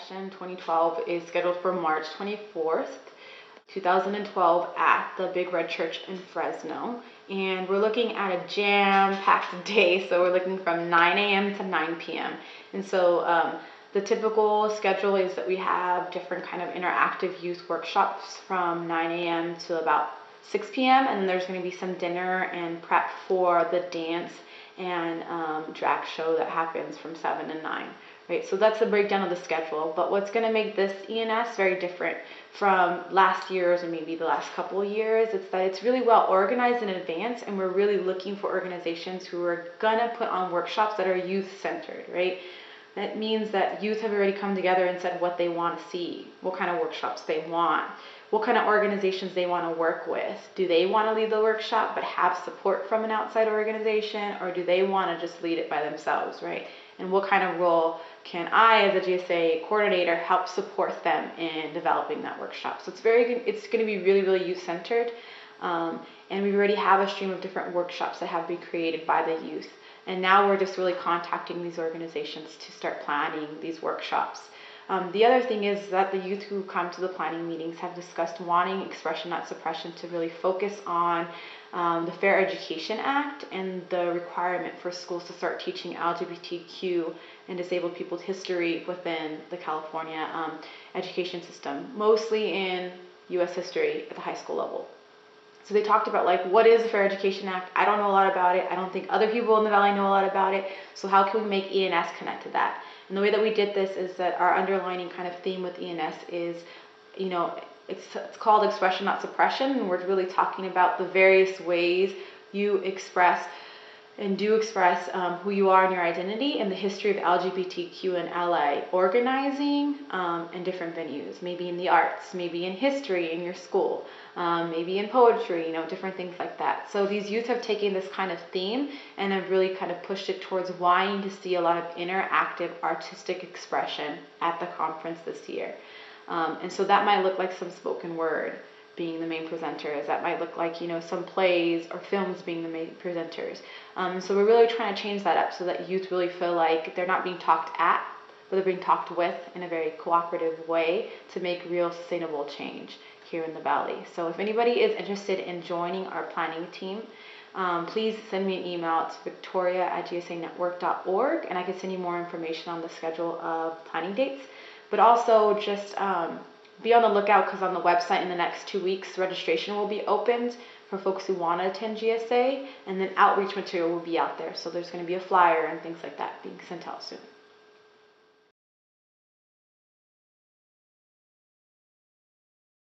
Expression 2012 is scheduled for March 24th, 2012 at the Big Red Church in Fresno. And we're looking at a jam-packed day, so we're looking from 9 a.m. to 9 p.m. And so the typical schedule is that we have different kind of interactive youth workshops from 9 a.m. to about 6 p.m. and then there's going to be some dinner and prep for the dance and drag show that happens from 7 to 9. Right, so that's the breakdown of the schedule. But what's going to make this ENS very different from last year's or maybe the last couple of years, it's that it's really well organized in advance, and we're really looking for organizations who are going to put on workshops that are youth-centered, right? That means that youth have already come together and said what they want to see, what kind of workshops they want, what kind of organizations they want to work with. Do they want to lead the workshop but have support from an outside organization, or do they want to just lead it by themselves, right? And what kind of role can I, as a GSA coordinator, help support them in developing that workshop? So it's going to be really, really youth-centered. And we already have a stream of different workshops that have been created by the youth. And now we're just really contacting these organizations to start planning these workshops. The other thing is that the youth who come to the planning meetings have discussed wanting Expression Not Suppression to really focus on the Fair Education Act and the requirement for schools to start teaching LGBTQ and disabled people's history within the California education system, mostly in U.S. history at the high school level. So they talked about, like, what is the Fair Education Act? I don't know a lot about it. I don't think other people in the Valley know a lot about it. So how can we make ENS connect to that? And the way that we did this is that our underlining kind of theme with ENS is, you know, it's called Expression Not Suppression, and we're really talking about the various ways you express and do express who you are and your identity, and the history of LGBTQ in LA, organizing in different venues, maybe in the arts, maybe in history in your school, maybe in poetry, you know, different things like that. So these youth have taken this kind of theme and have really kind of pushed it towards wanting to see a lot of interactive artistic expression at the conference this year. And so that might look like some spoken word being the main presenters. That might look like, you know, some plays or films being the main presenters. So we're really trying to change that up so that youth really feel like they're not being talked at, but they're being talked with in a very cooperative way to make real sustainable change here in the Valley. So if anybody is interested in joining our planning team, please send me an email. It's victoria@gsanetwork.org, and I can send you more information on the schedule of planning dates. But also just be on the lookout, because on the website in the next 2 weeks, registration will be opened for folks who want to attend GSA, and then outreach material will be out there. So there's going to be a flyer and things like that being sent out soon.